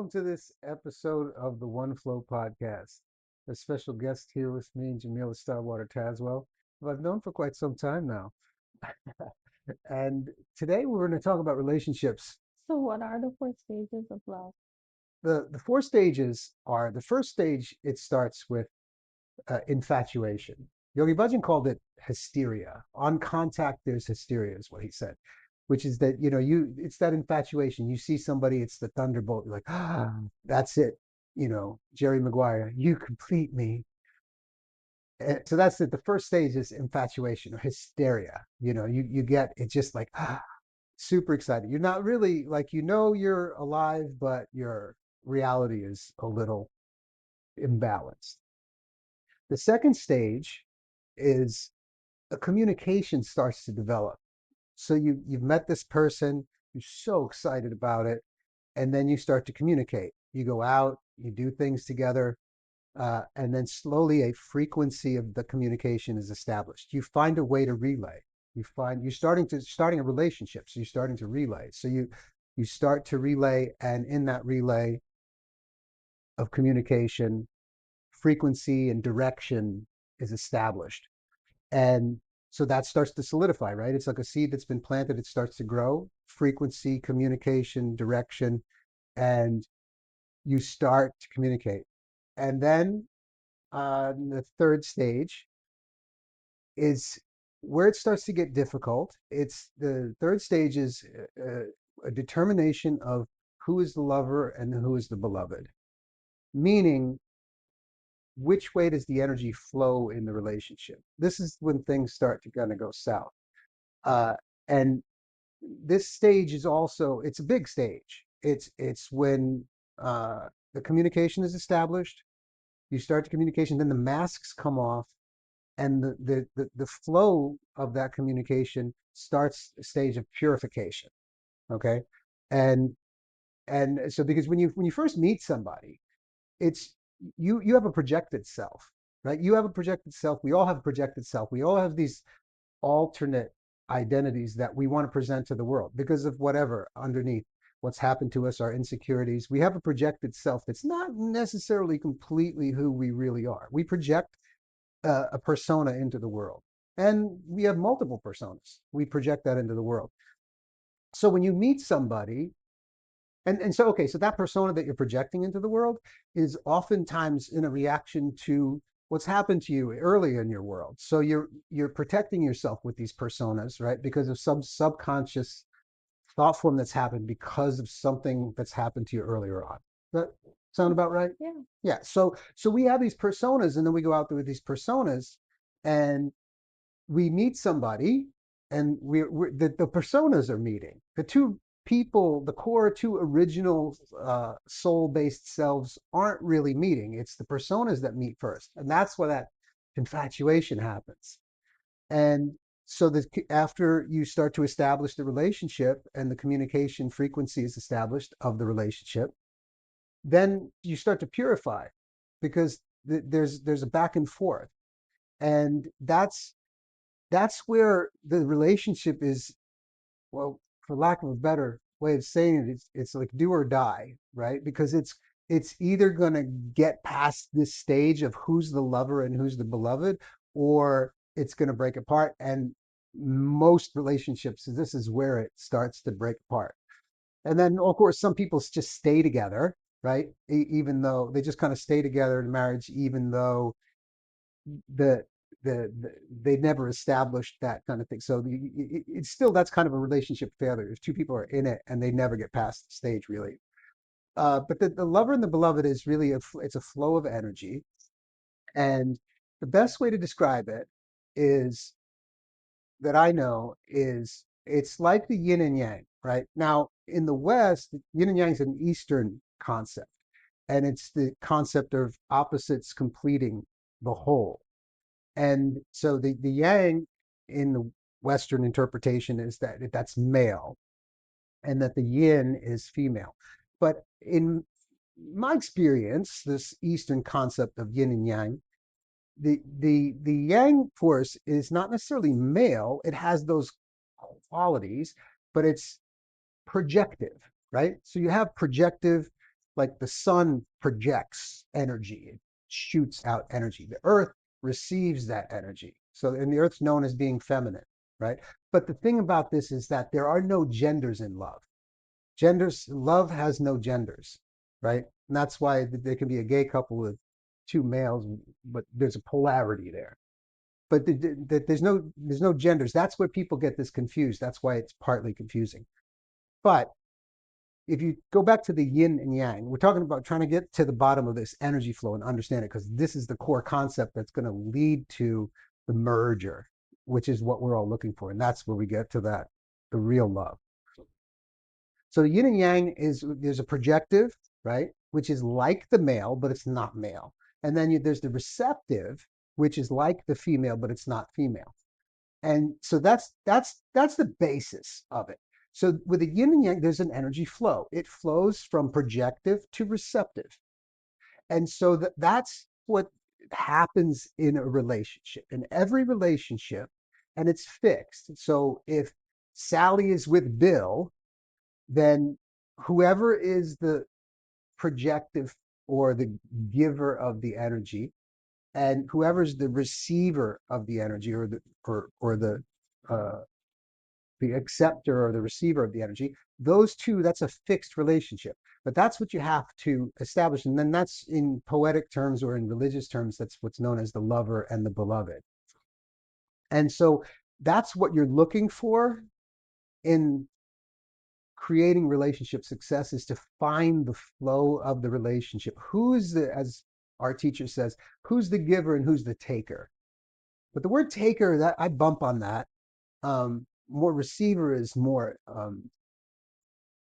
welcome to this episode of the One Flow podcast. A special guest here with me, Jamila Starwater Tazewell, who I've known for quite some time now. And today we're going to talk about relationships. So, what are the four stages of love? The four stages are the first stage, it starts with infatuation. Yogi Bhajan called it hysteria. On contact, there's hysteria, is what he said, which is that, it's that infatuation. You see somebody, it's the thunderbolt. You're like, that's it. Jerry Maguire, you complete me. So that's it. The first stage is infatuation or hysteria. You get it just like, super excited. You're not really like, you're alive, but your reality is a little imbalanced. The second stage is a communication starts to develop. So you've met this person, you're so excited about it, and then you start to communicate. You go out, you do things together, and then slowly a frequency of the communication is established. You find a way to relay. You're starting a relationship, so you're starting to relay. So you start to relay, and in that relay of communication, frequency and direction is established. And so that starts to solidify, right? It's like a seed that's been planted, it starts to grow, frequency, communication, direction, and you start to communicate. And then the third stage is where it starts to get difficult. It's the third stage is a determination of who is the lover and who is the beloved, meaning which way does the energy flow in the relationship. This is when things start to kind of go south. And this stage is also, it's a big stage. It's when the communication is established, you start the communication, then the masks come off, and the flow of that communication starts a stage of purification. Okay. and and so because when you first meet somebody, it's you have a projected self, right? You have a projected self, we all have a projected self, we all have these alternate identities that we want to present to the world because of whatever underneath what's happened to us, our insecurities. We have a projected self that's not necessarily completely who we really are. We project a persona into the world, and we have multiple personas. We project that into the world. So when you meet somebody, and so okay, so that persona that you're projecting into the world is oftentimes in a reaction to what's happened to you early in your world. So you're protecting yourself with these personas, right? Because of some subconscious thought form that's happened because of something that's happened to you earlier on. Does that sound about right? Yeah. Yeah. So we have these personas, and then we go out there with these personas, and we meet somebody, and the personas are meeting. The two people, the core two original soul-based selves aren't really meeting. It's the personas that meet first, and that's where that infatuation happens. And so that after you start to establish the relationship and the communication frequency is established of the relationship, then you start to purify because there's a back and forth, and that's where the relationship is, well, for lack of a better way of saying it, it's like do or die, right? Because it's either going to get past this stage of who's the lover and who's the beloved, or it's going to break apart. And most relationships, this is where it starts to break apart. And then, of course, some people just stay together, right? Even though they just kind of stay together in marriage, even though the they never established that kind of thing. So it's still, that's kind of a relationship failure if two people are in it and they never get past the stage, really. But the lover and the beloved is really it's a flow of energy, and the best way to describe it is that I know is it's like the yin and yang. Right now in the West, yin and yang is an Eastern concept, and it's the concept of opposites completing the whole. And so the yang in the Western interpretation is that that's male, and that the yin is female. But in my experience, this Eastern concept of yin and yang, the yang force is not necessarily male. It has those qualities, but it's projective, right? So you have projective like the sun projects energy, it shoots out energy. The earth receives that energy. So, and the earth's known as being feminine, right? But the thing about this is that there are no genders in love. Love has no genders, right? And that's why there can be a gay couple with two males, but there's a polarity there. But there's no genders. That's where people get this confused. That's why it's partly confusing. But if you go back to the yin and yang, we're talking about trying to get to the bottom of this energy flow and understand it, because this is the core concept that's going to lead to the merger, which is what we're all looking for. And that's where we get to that, the real love. So the yin and yang is there's a projective, right, which is like the male, but it's not male. And then there's the receptive, which is like the female, but it's not female. And so that's the basis of it. So with the yin and yang, there's an energy flow. It flows from projective to receptive. And so that's what happens in a relationship. In every relationship, and it's fixed. So if Sally is with Bill, then whoever is the projective or the giver of the energy, and whoever's the receiver of the energy, or uh, the acceptor or the receiver of the energy, those two, that's a fixed relationship. But that's what you have to establish. And then that's in poetic terms or in religious terms, that's what's known as the lover and the beloved. And so that's what you're looking for in creating relationship success, is to find the flow of the relationship. Who's the, as our teacher says, who's the giver and who's the taker? But the word taker, that I bump on that. More receiver is more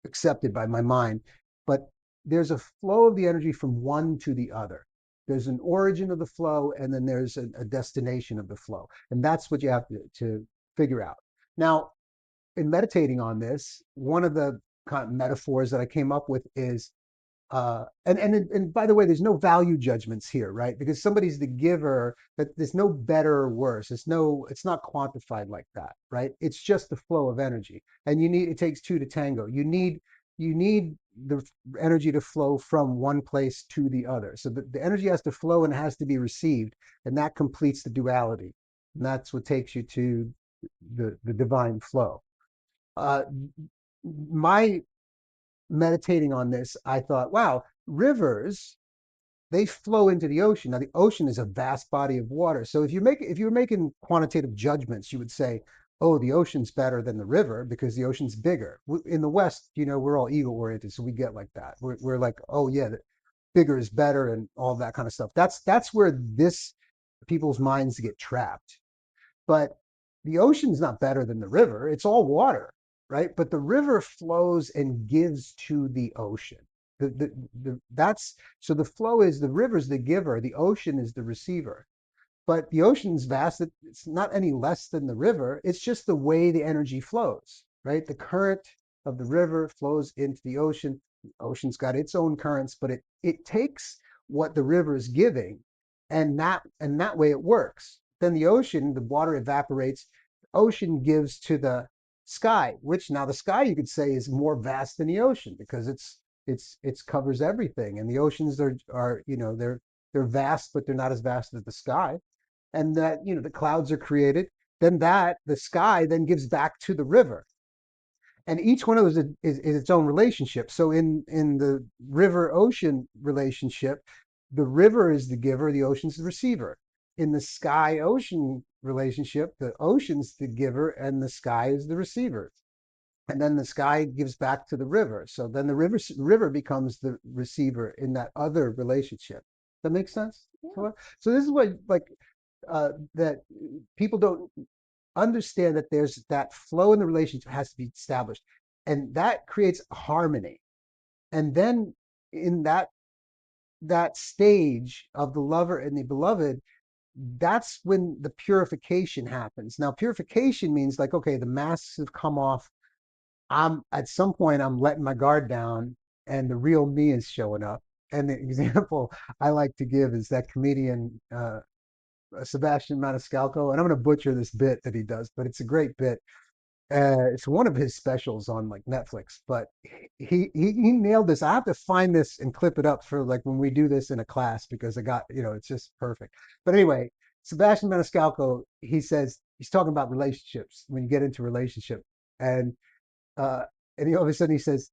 accepted by my mind, but there's a flow of the energy from one to the other. There's an origin of the flow, and then there's a destination of the flow. And that's what you have to figure out. Now, in meditating on this, one of the kind of metaphors that I came up with is, and by the way, there's no value judgments here, right? Because somebody's the giver, that there's no better or worse. It's not quantified like that, right? It's just the flow of energy, and it takes two to tango. You need the energy to flow from one place to the other. So the energy has to flow and it has to be received, and that completes the duality, and that's what takes you to the divine flow. Uh, my meditating on this, I thought, wow, rivers, they flow into the ocean. Now, the ocean is a vast body of water. So if you were making quantitative judgments, you would say, oh, the ocean's better than the river because the ocean's bigger. In the West, we're all ego oriented, so we get like that. We're like, oh yeah, bigger is better and all that kind of stuff. That's where this people's minds get trapped. But the ocean's not better than the river. It's all water, right? But the river flows and gives to the ocean. That's so the flow is the river's the giver, the ocean is the receiver. But the ocean's vast. It's not any less than the river. It's just the way the energy flows, right? The current of the river flows into the ocean. The ocean's got its own currents, but it takes what the river is giving, and that way it works. Then the ocean, the water evaporates. The ocean gives to the sky, which now the sky you could say is more vast than the ocean because it's covers everything. And the oceans are they're vast, but they're not as vast as the sky. And that the clouds are created, then that the sky then gives back to the river, and each one of those is its own relationship. So in the river ocean relationship, the river is the giver, the ocean's the receiver. In the sky ocean relationship, the ocean's the giver and the sky is the receiver, and then the sky gives back to the river. So then the river becomes the receiver in that other relationship. That makes sense. Yeah. So this is what, like, that people don't understand, that there's that flow in the relationship has to be established, and that creates harmony. And then in that stage of the lover and the beloved, that's when the purification happens. Now, purification means, like, okay, the masks have come off. I'm at some point I'm letting my guard down, and the real me is showing up. And the example I like to give is that comedian Sebastian Maniscalco, and I'm going to butcher this bit that he does, but it's a great bit. It's one of his specials on like Netflix, but he nailed this. I have to find this and clip it up for like when we do this in a class because I got, it's just perfect. But anyway, Sebastian Maniscalco, he says he's talking about relationships when you get into relationship, and uh, and he all of a sudden he says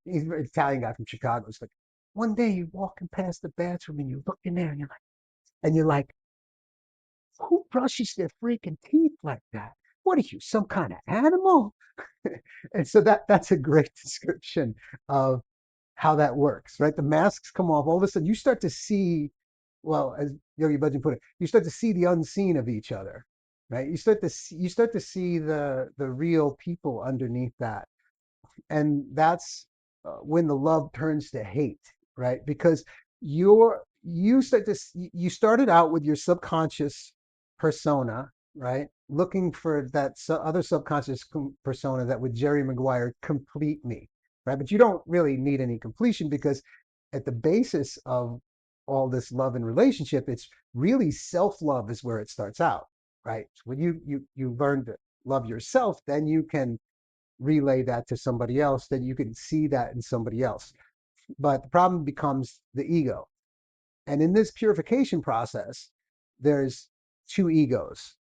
he's an Italian guy from Chicago. It's like one day you're walking past the bathroom and you look in there and you're like, who brushes their freaking teeth like that? What are you, some kind of animal? And so that's a great description of how that works, right? The masks come off. All of a sudden, you start to see, well, as Yogi Bhajan put it, you start to see the unseen of each other, right? You start to see the real people underneath that, and that's when the love turns to hate, right? Because you started out with your subconscious persona, right, looking for that other subconscious persona that would Jerry Maguire complete me, right? But you don't really need any completion because at the basis of all this love and relationship, it's really self-love is where it starts out, right? So when you learn to love yourself, then you can relay that to somebody else, then you can see that in somebody else. But the problem becomes the ego. And in this purification process, there's two egos.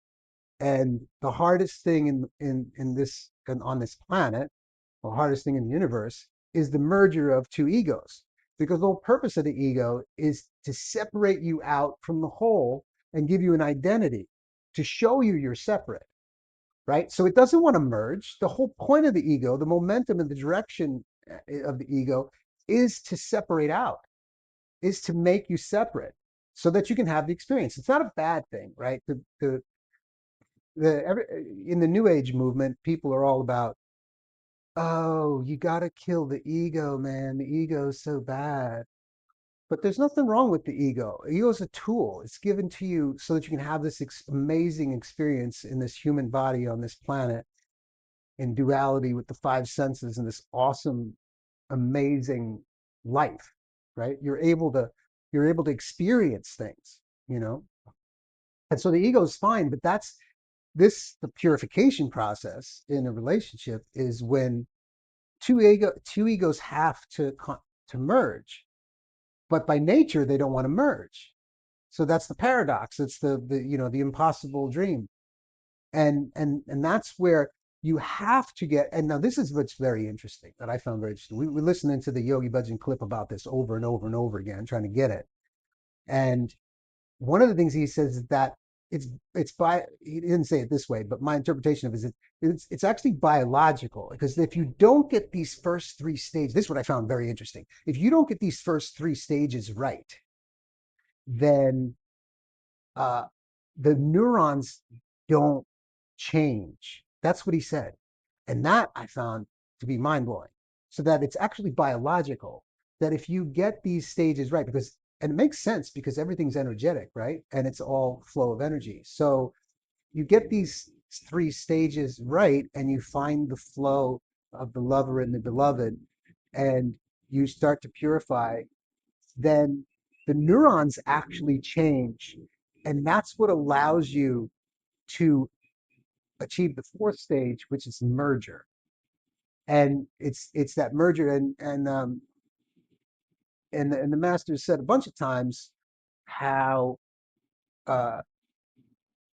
And the hardest thing on this planet, the hardest thing in the universe, is the merger of two egos. Because the whole purpose of the ego is to separate you out from the whole and give you an identity, to show you you're separate, right? So it doesn't want to merge. The whole point of the ego, the momentum and the direction of the ego is to separate out, is to make you separate so that you can have the experience. It's not a bad thing, right? In the New Age movement, people are all about, oh, you got to kill the ego, man. The ego is so bad. But there's nothing wrong with the ego. Ego is a tool. It's given to you so that you can have this amazing experience in this human body on this planet in duality with the five senses and this awesome, amazing life, right? You're able to experience things, you know. And so the ego is fine, but the purification process in a relationship is when two egos have to merge, but by nature they don't want to merge. So that's the paradox. It's the impossible dream, and that's where you have to get. And now this is what's very interesting that I found very interesting. We're listening to the Yogi Bhajan clip about this over and over and over again, trying to get it. And one of the things he says is that it's by he didn't say it this way, but my interpretation of it is it's actually biological, because if you don't get these first three stages, this is what I found very interesting. If you don't get these first three stages right, then uh, the neurons don't change. That's what he said. And that I found to be mind blowing. So that it's actually biological, that if you get these stages right, and it makes sense because everything's energetic, right? And it's all flow of energy. So you get these three stages right, and you find the flow of the lover and the beloved, and you start to purify, then the neurons actually change. And that's what allows you to achieve the fourth stage, which is merger. And it's that merger, and the master said a bunch of times how uh,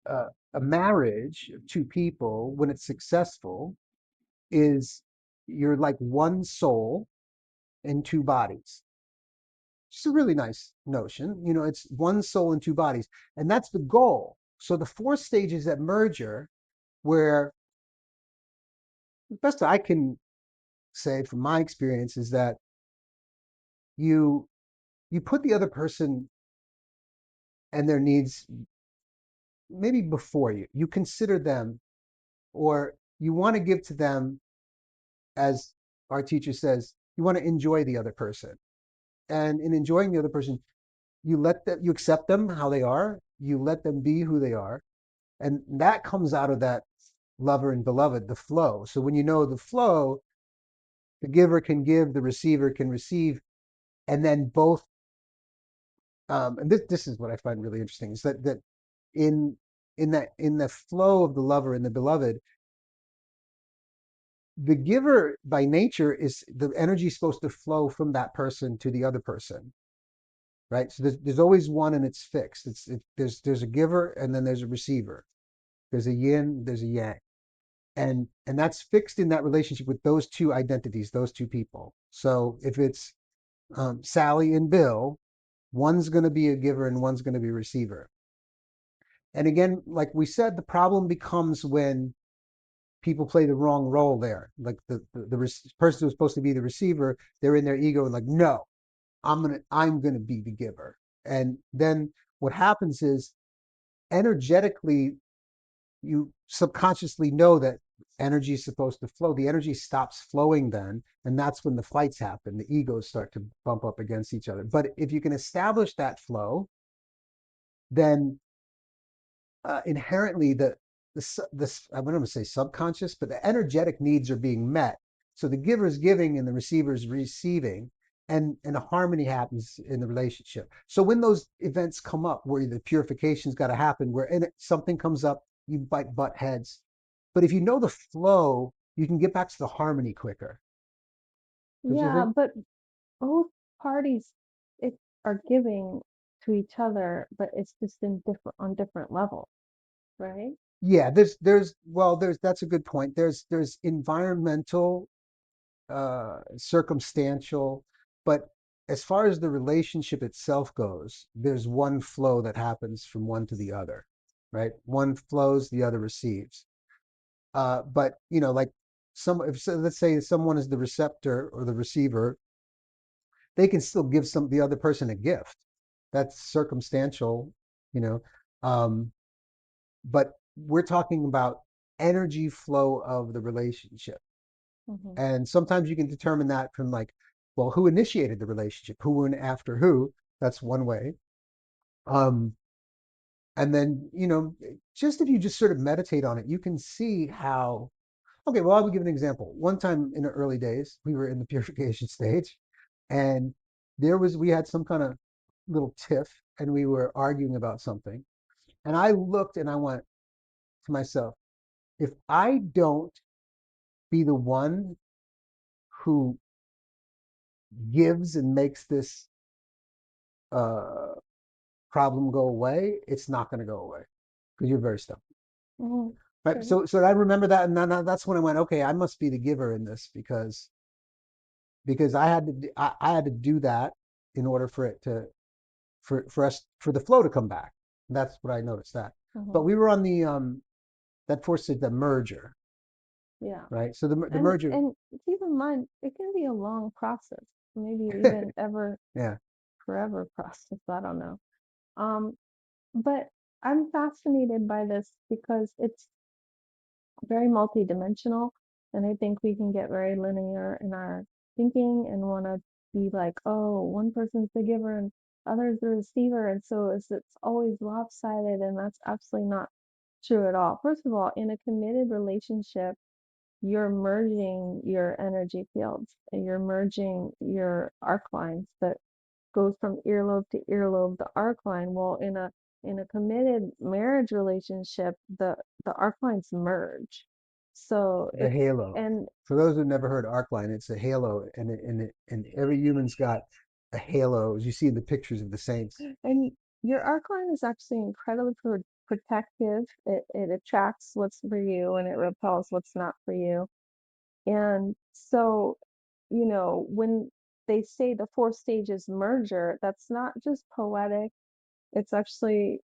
a marriage of two people, when it's successful, is you're like one soul in two bodies. It's a really nice notion. It's one soul in two bodies, and that's the goal. So the four stages at merger, where the best I can say from my experience is that you you put the other person and their needs maybe before you consider them, or you want to give to them, as our teacher says, you want to enjoy the other person. And in enjoying the other person, you accept them how they are, you let them be who they are, and that comes out of that lover and beloved, the flow. So when you know the flow, the giver can give, the receiver can receive, and then both. And this is what I find really interesting, is that in in the flow of the lover and the beloved, The giver by nature is the energy supposed to flow from that person to the other person, right? So there's always one and it's fixed. There's a giver and then there's a receiver. There's a yin, there's a yang, and that's fixed in that relationship with those two identities, those two people. So if it's Sally and Bill, one's going to be a giver and one's going to be a receiver. And again, like we said, the problem becomes when people play the wrong role there. Like the person who's supposed to be the receiver, they're in their ego and like, no, I'm gonna be the giver. And then what happens is energetically, you subconsciously know that energy is supposed to flow. The energy stops flowing then, and that's when the fights happen. The egos start to bump up against each other. But if you can establish that flow, then inherently I'm going to say subconscious, but the energetic needs are being met. So the giver is giving and the receiver is receiving, and a harmony happens in the relationship. So when those events come up where the purification's got to happen, where something comes up, you butt heads. But if you know the flow, you can get back to the harmony quicker. Don't you Yeah, think? but both parties it are giving to each other, but it's just in different on different levels, right? Yeah, there's that's a good point. There's environmental circumstantial, but as far as the relationship itself goes, there's one flow that happens from one to the other, right? One flows, the other receives. But like if so, let's say someone is the receptor or the receiver, they can still give the other person a gift. That's circumstantial, you know. Um, but we're talking about energy flow of the relationship. Hmm. And sometimes you can determine that from like, well, who initiated the relationship? Who went after who? That's one way. Um, and then, just if you just sort of meditate on it, you can see how. Okay, well, I will give an example. One time in the early days, we were in the purification stage, and we had some kind of little tiff, and we were arguing about something. And I looked and I went to myself, if I don't be the one who gives and makes this uh, problem go away, it's not going to go away because you're very stubborn. Hmm. Right. Okay. So I remember that, and then that's when I went, okay, I must be the giver in this because I had to do that in order for it to for us for the flow to come back. That's what I noticed that. But Hmm. we were on the that forced the merger, Yeah. right? So the And merger, and keep in mind, it can be a long process, maybe even ever yeah, forever process. I don't know. Um, but I'm fascinated by this because it's very multidimensional, and I think we can get very linear in our thinking and want to be like, oh, one person's the giver and others the receiver, and so it's always lopsided, and that's absolutely not true at all. First of all, in a committed relationship, you're merging your energy fields and you're merging your arc lines that goes from earlobe to earlobe, the arc line. Well, in a committed marriage relationship, the arc lines merge. So the it's halo. and For those who've never heard arcline, it's a halo, and every human's got a halo, as you see in the pictures of the saints. and your arc line is actually incredibly protective. It attracts what's for you and it repels what's not for you. And so, when they say the four stages merger, that's not just poetic, it's actually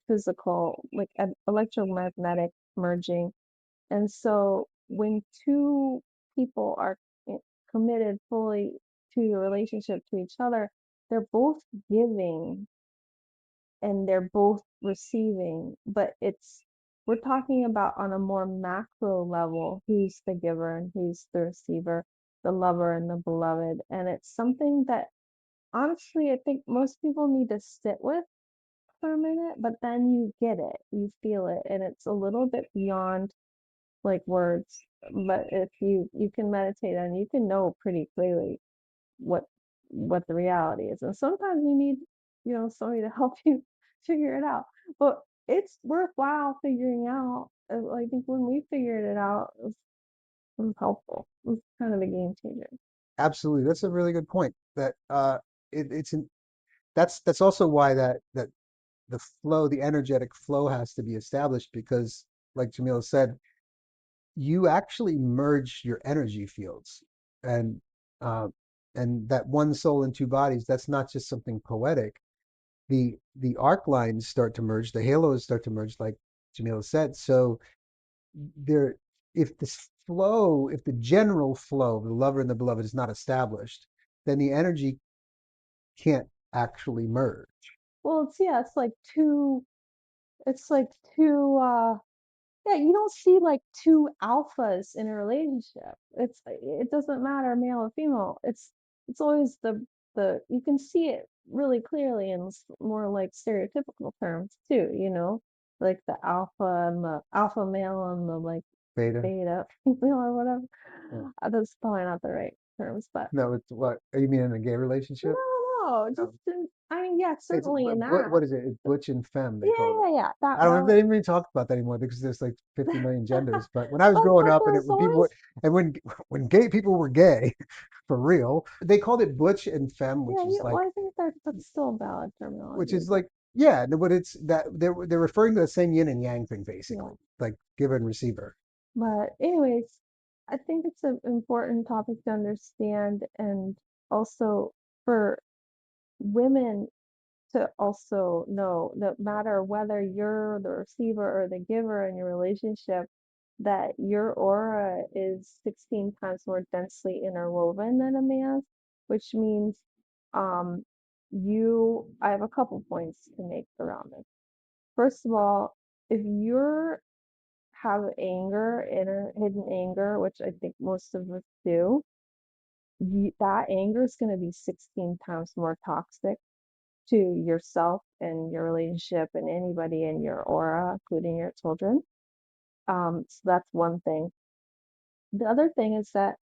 physical, like an electromagnetic merging. And so, when two people are committed fully to the relationship to each other, they're both giving and they're both receiving, but we're talking about on a more macro level who's the giver and who's the receiver, the lover and the beloved. And it's something that honestly I think most people need to sit with for a minute, but then you get it, you feel it, and it's a little bit beyond like words. But if you can meditate and you can know pretty clearly what what the reality is. And sometimes you need, somebody to help you figure it out. But it's worthwhile figuring out. I think when we figured it out, It was helpful. It was kind of a game changer. Absolutely, that's a really good point. That it's an, that's also why that the flow, the energetic flow has to be established because, like Jamila said, you actually merge your energy fields, and uh, and that one soul in two bodies. That's not just something poetic. The arc lines start to merge, the halos start to merge, like Jamila said. So there, if this flow, if the general flow of the lover and the beloved is not established, then the energy can't actually merge. Well, it's yeah, it's like two yeah, you don't see like two alphas in a relationship. It doesn't matter male or female. It's always the you can see it really clearly in more like stereotypical terms too, you know, like the alpha and the alpha male and the like Beta. beta female or whatever. Yeah. That's probably not the right terms, but No, it's what you mean in a gay relationship? no, just No, in, I mean, yeah, it's certainly in what that. is it? It's butch and femme, they Yeah, call it. yeah, yeah. I don't know if That they even talk about that anymore because there's like 50 million genders. But when I was growing but up, and it there's when people were, always and when gay people were gay for real, they called it butch and femme, yeah, well, I think that's still valid which terminology, is but like, yeah, but it's that they're referring to the same yin and yang thing yeah. basically, like giver and receiver. But anyways, I think it's an important topic to understand, and also for women to also know that matter whether you're the receiver or the giver in your relationship, that your aura is 16 times more densely interwoven than a man's, which means um I have a couple points to make around this. First of all, if you're have anger, inner hidden anger, which I think most of us do, that anger is going to be 16 times more toxic to yourself and your relationship and anybody in your aura, including your children. So that's one thing. The other thing is that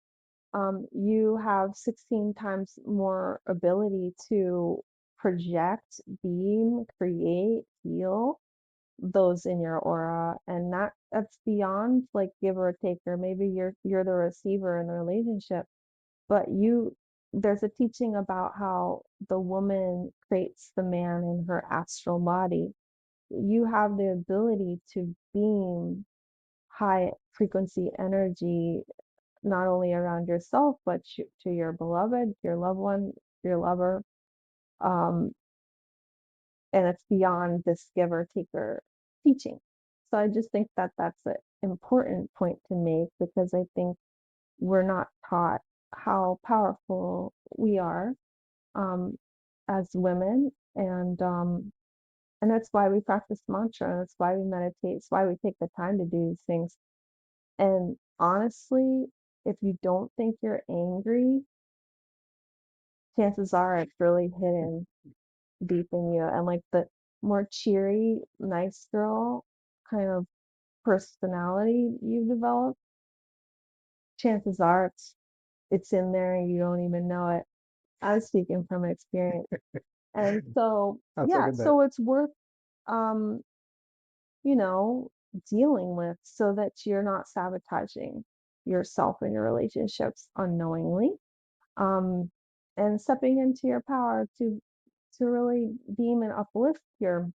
you have 16 times more ability to project, beam, create, heal those in your aura, and that's beyond like give or take, or maybe you're the receiver in the relationship, but there's a teaching about how the woman creates the man in her astral body. You have the ability to beam high frequency energy not only around yourself but to your beloved, your loved one, your lover, um, and it's beyond this giver taker teaching. So I just think that that's an important point to make because I think we're not taught how powerful we are um, as women, and that's why we practice mantra, and that's why we meditate. It's why we take the time to do these things. And honestly, if you don't think you're angry, chances are it's really hidden deep in you. And like the more cheery, nice girl kind of personality you develop, chances are it's in there and you don't even know it. I'm speaking from experience. And so, I'll yeah, second that. so it's worth um, you know, dealing with so that you're not sabotaging yourself and your relationships unknowingly. Um, and stepping into your power to really beam and uplift your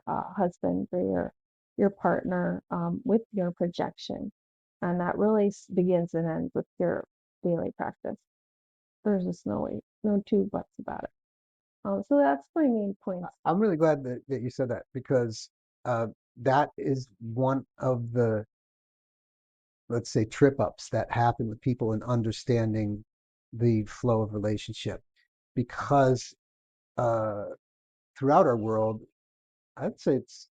husband or your partner with your projection, and that really begins and ends with your daily practice. There's just no two buts about it. So that's my main points. I'm really glad that you said that because uh, that is one of the, let's say, trip ups that happen with people in understanding the flow of relationship. Because uh, throughout our world, I'd say it's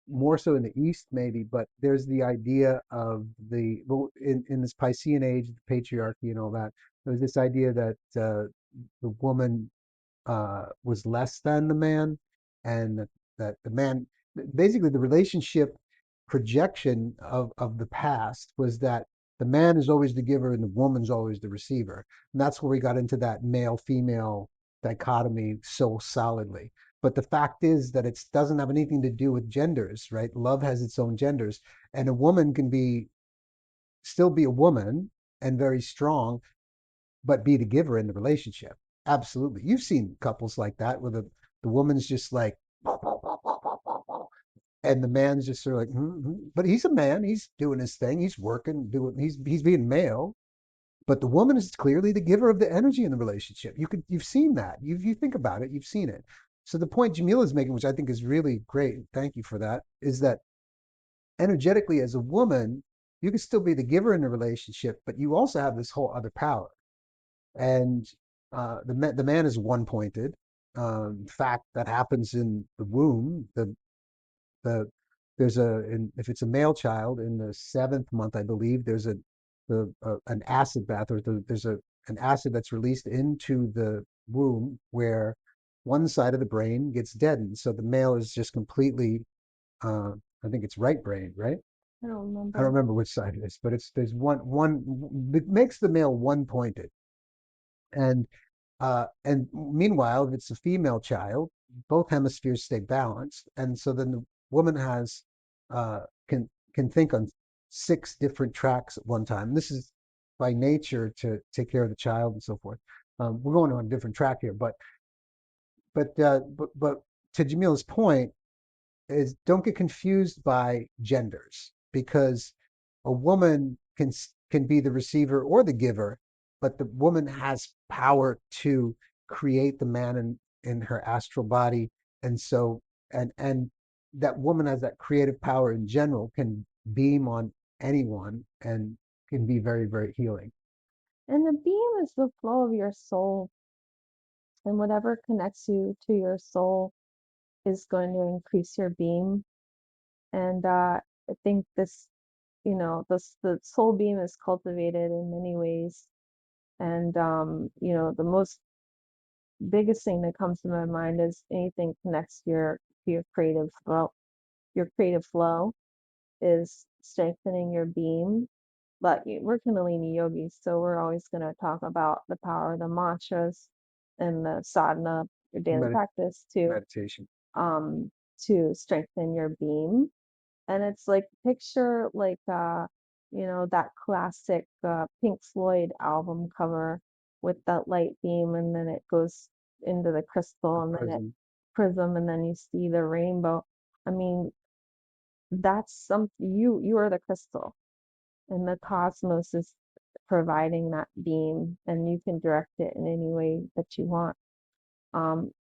more so in the East, maybe, but there's the idea of well, in this Piscean age, the patriarchy and all that, there's this idea that the woman was less than the man, and that the man, basically the relationship projection of the past was that the man is always the giver and the woman's always the receiver. And that's where we got into that male female dichotomy so solidly. But the fact is that it doesn't have anything to do with genders, right? Love has its own genders, and a woman can be still be a woman and very strong, but be the giver in the relationship. Absolutely. You've seen couples like that where the woman's just like, and the man's just sort of like, but he's a man. He's doing his thing. He's working, he's being male. But the woman is clearly the giver of the energy in the relationship. You've seen that. You think about it, you've seen it. So the point Jamila is making, which I think is really great, thank you for that, is that energetically as a woman, you can still be the giver in the relationship, but you also have this whole other power. And the man is one pointed. Fact that happens in the womb. The there's if it's a male child in the 7th month, I believe there's an acid bath, or there's an acid that's released into the womb where one side of the brain gets deadened. So the male is just completely, uh, I think it's right brain, right? I don't I don't remember. remember which side it is, but there's one it makes the male one pointed. And meanwhile, if it's a female child, both hemispheres stay balanced, and so then the woman has uh, can think on 6 different tracks at one time. This is by nature to take care of the child and so forth. We're going on a different track here, but to Jamila's point, is don't get confused by genders, because a woman can be the receiver or the giver, but the woman has power to create the man in her astral body. And so and that woman has that creative power in general, can beam on anyone and can be very, very healing. And the beam is the flow of your soul, and whatever connects you to your soul is going to increase your beam. And I think this, the soul beam is cultivated in many ways. And the most biggest thing that comes to my mind is anything connects to your creative flow. Your creative flow is strengthening your beam. But we're Kundalini yogis, so we're always going to talk about the power of the mantras and the sadhana, your daily Medi- practice Meditation. um, to strengthen your beam. And it's like picture like that classic Pink Floyd album cover with that light beam, and then it goes into the The crystal, and then it prism. prism, and then you see the rainbow. I mean, that's you are the crystal, and the cosmos is providing that beam, and you can direct it in any way that you want.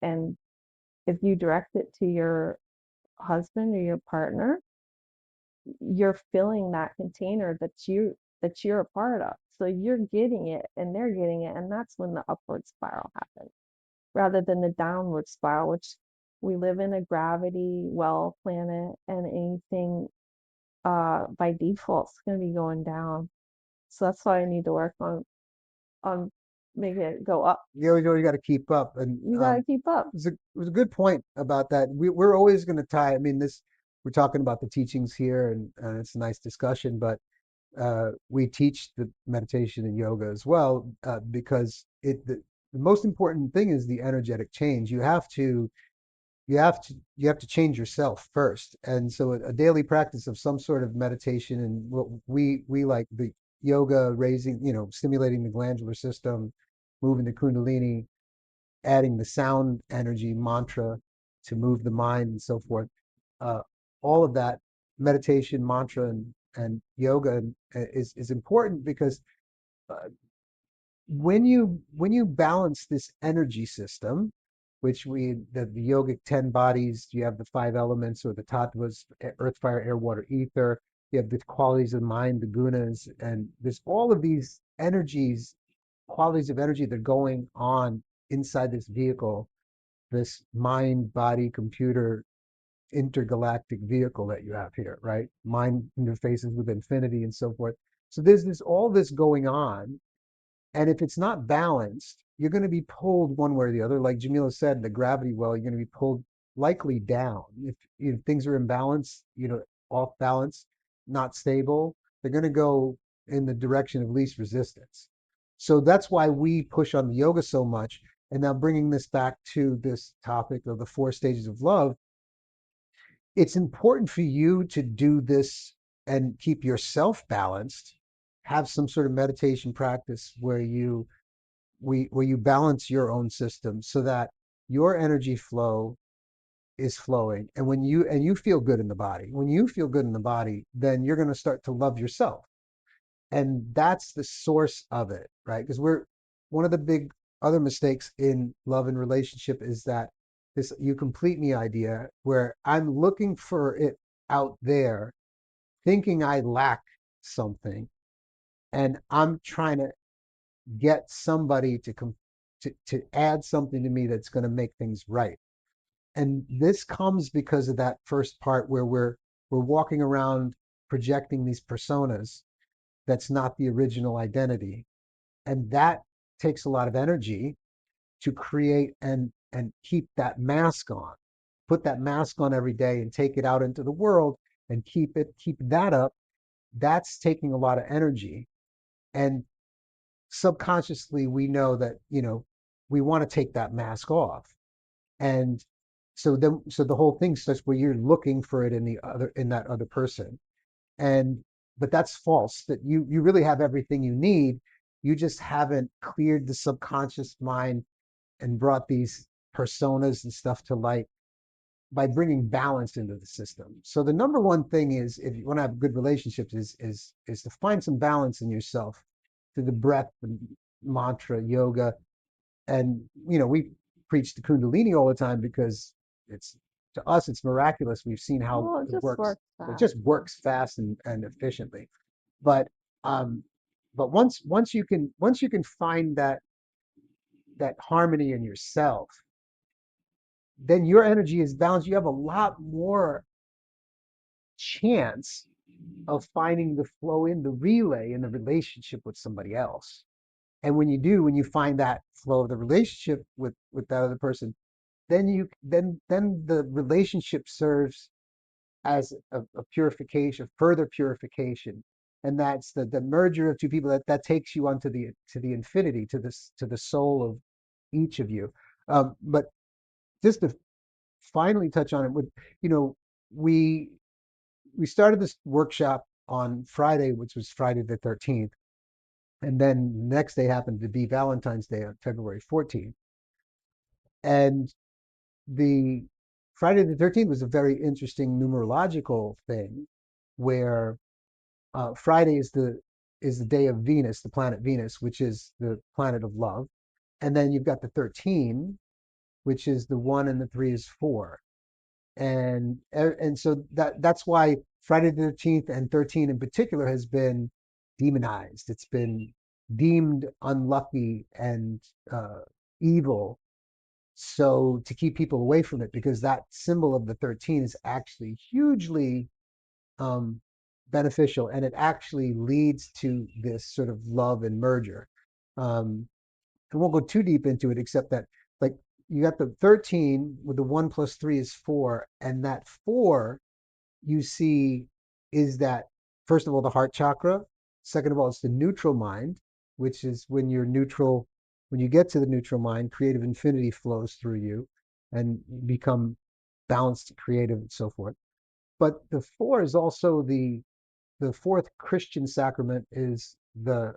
And if you direct it to your husband or your partner, you're filling that container that you're a part of. So you're getting it and they're getting it, and that's when the upward spiral happens, rather than the downward spiral, which we live in a gravity well planet, and anything by default is going to be going down. So that's why I need to work on making it go up. You got to keep up. And You got to keep up. it was a good point about that. We're always going to tie. I mean, we're talking about the teachings here, and it's a nice discussion. But we teach the meditation and yoga as well, because the most important thing is the energetic change. You have to change yourself first. And so a daily practice of some sort of meditation, and what we like the yoga, raising, stimulating the glandular system, moving the kundalini, adding the sound energy mantra to move the mind and so forth. Uh, all of that meditation, mantra, and yoga is important, because uh, when you balance this energy system, which the yogic 10 bodies, you have the 5 elements or the tattvas: earth, fire, air, water, ether. You have the qualities of mind, the gunas, and there's all of these energies, qualities of energy that are going on inside this vehicle, this mind, body, computer, intergalactic vehicle that you have here, right? Mind interfaces with infinity and so forth. So there's all this going on, and if it's not balanced, you're going to be pulled one way or the other. Like Jamila said, the gravity well, you're going to be pulled likely down. If things are imbalanced, off balance, not stable, they're going to go in the direction of least resistance. So that's why we push on the yoga so much. And now bringing this back to this topic of the 4 stages of love, it's important for you to do this and keep yourself balanced, have some sort of meditation practice where where you balance your own system so that your energy flow is flowing. And you feel good in the body. When you feel good in the body, then you're going to start to love yourself. And that's the source of it, right? Because we're one of the big other mistakes in love and relationship is that this you complete me idea where I'm looking for it out there, thinking I lack something, and I'm trying to get somebody to add something to me that's going to make things right. And this comes because of that first part where we're walking around projecting these personas that's not the original identity. And that takes a lot of energy to create and keep that mask on. Put that mask on every day and take it out into the world and keep that up. That's taking a lot of energy. And subconsciously we know that, we want to take that mask off. And so the whole thing starts where you're looking for it in that other person. And but that's false, that you really have everything you need. You just haven't cleared the subconscious mind and brought these personas and stuff to light by bringing balance into the system. So the number one thing is, if you want to have good relationships, is to find some balance in yourself through the breath and mantra yoga. And we preach the kundalini all the time because it's to us it's miraculous. We've seen how Well, it it just works. works It fast. just works fast and efficiently. But um but once you can find that harmony in yourself, then your energy is balanced. You have a lot more chance of finding the flow in the relay in the relationship with somebody else. And when you do, when you find that flow of the relationship with that other person, then the relationship serves as a purification, further purification. And that's the merger of two people that takes you onto the infinity, to the soul of each of you. But just to finally touch on it, with you know we we started this workshop on Friday, which was Friday the 13th, and then the next day happened to be Valentine's Day on February 14th. And the Friday the 13th was a very interesting numerological thing where Friday is the day of Venus, the planet Venus, which is the planet of love. And then you've got the 13, which is the 1 and the 3 is 4. And so that's why Friday the 13th and 13 in particular has been demonized. It's been deemed unlucky and evil, so to keep people away from it, because that symbol of the 13 is actually hugely um, beneficial, and it actually leads to this sort of love and merger. I won't go too deep into it, except that, like, you got the 13 with the 1 plus 3 is 4, and that 4 you see is that, first of all, the heart chakra. Second of all, it's the neutral mind, which is when you're neutral. When you get to the neutral mind, creative infinity flows through you and you become balanced, creative, and so forth. But the 4 is also the fourth Christian sacrament, is the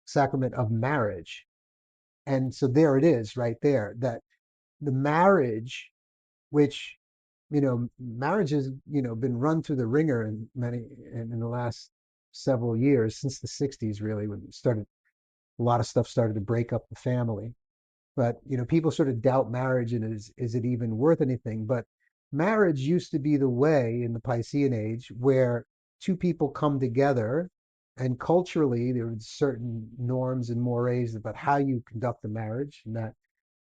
sacrament of marriage. And so there it is right there, that the marriage, which, marriage has, been run through the ringer in the last several years, since the 60s, really, when it started, a lot of stuff started to break up the family. But, people sort of doubt marriage, and is it even worth anything? But marriage used to be the way in the Piscean age where two people come together, and culturally there were certain norms and mores about how you conduct a marriage, and that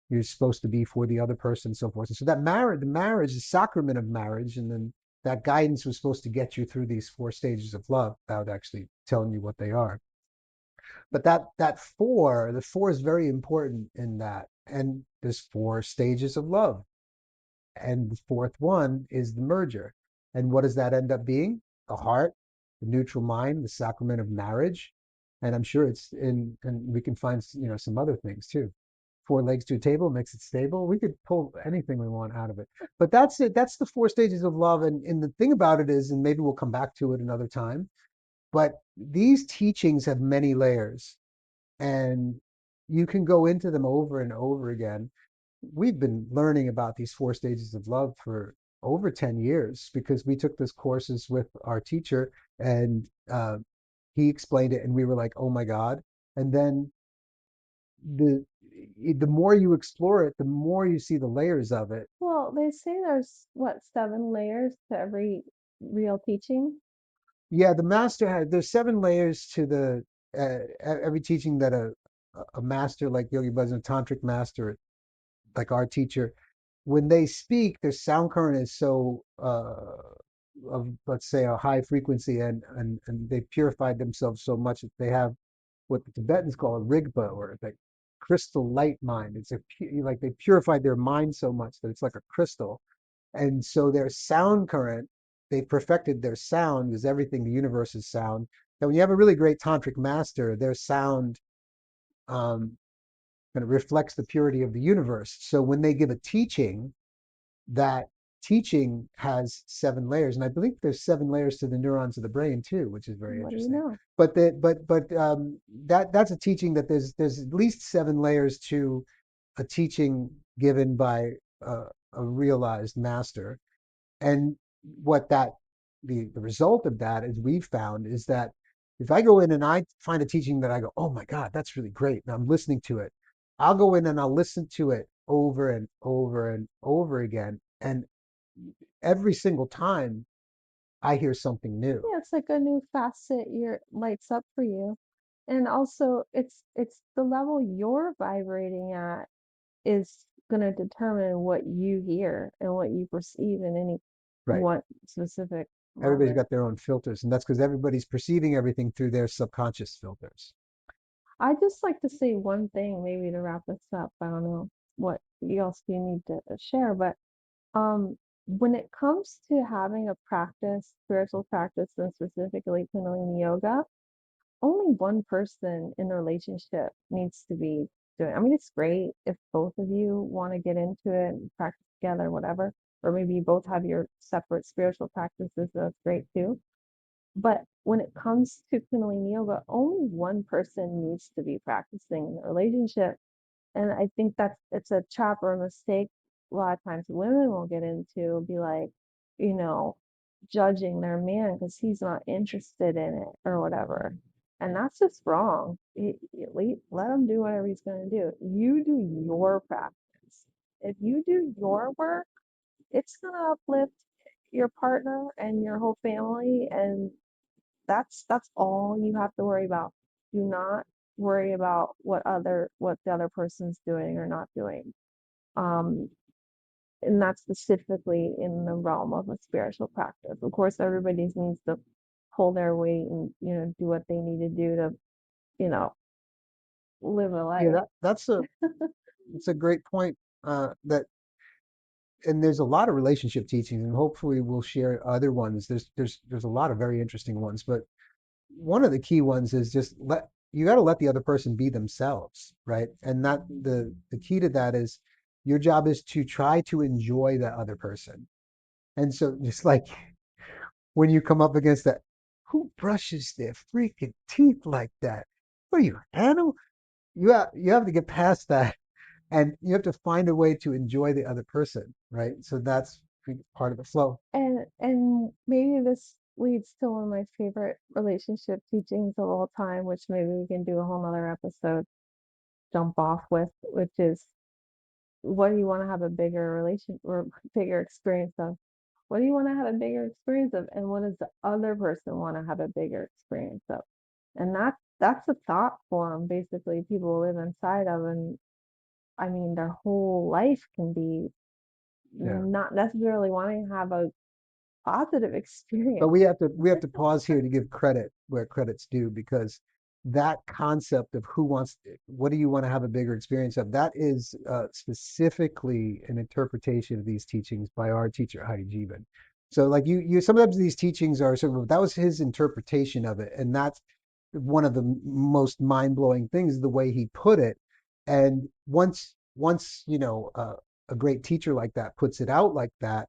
you're supposed to be for the other person and so forth. And so that the sacrament of marriage, and then that guidance was supposed to get you through these four stages of love without actually telling you what they are. But the four is very important in that. And there's four stages of love. And the fourth one is the merger. And what does that end up being? The heart, the neutral mind, the sacrament of marriage. And I'm sure and we can find, some other things too. Four legs to a table makes it stable. We could pull anything we want out of it. But that's it. That's the four stages of love. And the thing about it is, and maybe we'll come back to it another time, But these teachings have many layers, and you can go into them over and over again. We've been learning about these four stages of love for over 10 years because we took this courses with our teacher, and he explained it and we were like, oh my God. And then the the more you explore it, the more you see the layers of it. Well, they say there's what, 7 layers to every real teaching? Yeah, the master had there's 7 layers to the every teaching that a master like Yogi Bhajan, a tantric master like our teacher, when they speak, their sound current is so of, let's say, a high frequency, and they purified themselves so much that they have what the Tibetans call a rigpa, or like crystal light mind. It's like they purified their mind so much that it's like a crystal, and so their sound current, they perfected their sound because everything, the universe is sound. And when you have a really great tantric master, their sound um, kind of reflects the purity of the universe. So when they give a teaching, that teaching has 7 layers, and I believe there's 7 layers to the neurons of the brain too, which is very What do you interesting. know? But that's a teaching that there's at least 7 layers to a teaching given by a realized master. And what that the result of that, as we've found, is that if I go in and I find a teaching that I go, oh my God, that's really great, and I'm listening to it, I'll go in and I'll listen to it over and over and over again. And every single time I hear something new. Yeah, it's like a new facet your lights up for you. And also it's the level you're vibrating at is going to determine what you hear and what you perceive in any Right. one specific Everybody's moment. got their own filters, and that's because everybody's perceiving everything through their subconscious filters. I just like to say one thing, maybe to wrap this up. I don't know what else you need to share, but when it comes to having a practice, spiritual practice, and specifically Kundalini yoga, only one person in the relationship needs to be doing. I mean, it's great if both of you want to get into it and practice together, whatever, or maybe you both have your separate spiritual practices. That's great too. But when it comes to Kundalini yoga, only one person needs to be practicing in the relationship. And I think that's it's a trap or a mistake a lot of times women will get into, be like, you know, judging their man because he's not interested in it or whatever. And that's just wrong. Let him do whatever he's going to do. You do your practice. If you do your work, it's going to uplift your partner and your whole family, and that's all you have to worry about. Do not worry about what the other person's doing or not doing. Um, and that's specifically in the realm of a spiritual practice. Of course, everybody needs to pull their weight and do what they need to do to you know live a Yeah, life. that's a great point. That and there's a lot of relationship teachings, and hopefully we'll share other ones. There's a lot of very interesting ones, but one of the key ones is just let you got to let the other person be themselves, right? And that the key to that is your job is to try to enjoy the other person. And so just like when you come up against that, who brushes their freaking teeth like that? What are you, an animal? You have to get past that, and you have to find a way to enjoy the other person, right? So that's part of the flow. And maybe this leads to one of my favorite relationship teachings of all time, which maybe we can do a whole nother episode jump off with, which is, what do you want to have a bigger relation or bigger experience of? What do you want to have a bigger experience of? And what does the other person want to have a bigger experience of? And that's a thought form basically people live inside of. And I mean, their whole life can be Yeah. not necessarily wanting to have a positive But experience. we have to pause here to give credit where credit's due, because that concept of what do you want to have a bigger experience of, that is specifically an interpretation of these teachings by our teacher Heidi Jiban. So like you sometimes these teachings are sort of, that was his interpretation of it, and that's one of the most mind-blowing things, the way he put it. And once a great teacher like that puts it out like that,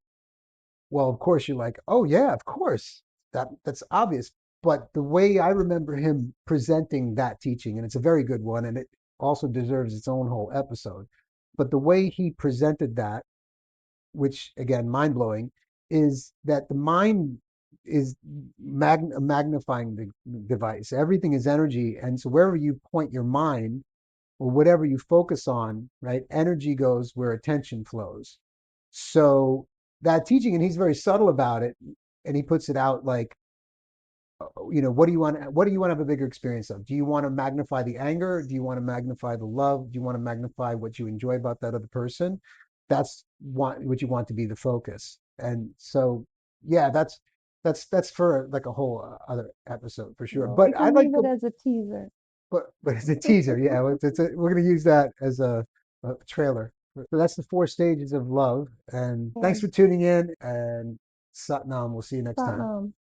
well, of course you're like, oh yeah, of course, that's obvious. but the way I remember him presenting that teaching, and it's a very good one, and it also deserves its own whole episode. But the way he presented that, which again, mind blowing, is that the mind is a magnifying device. Everything is energy. And so wherever you point your mind or whatever you focus on, right, energy goes where attention flows. So that teaching, and he's very subtle about it, and he puts it out like, what do you want to have a bigger experience of? Do you want to magnify the anger? Do you want to magnify the love? Do you want to magnify what you enjoy about that other person? That's what you want to be the focus. And so, yeah, that's for like a whole other episode for sure. Well, But we I can like leave it the as a teaser. but it's a teaser. Yeah, we're going to use that as a trailer. So that's the four stages of love. And thanks Yeah. for tuning in. And Satnam, we'll see you next time. Satnam.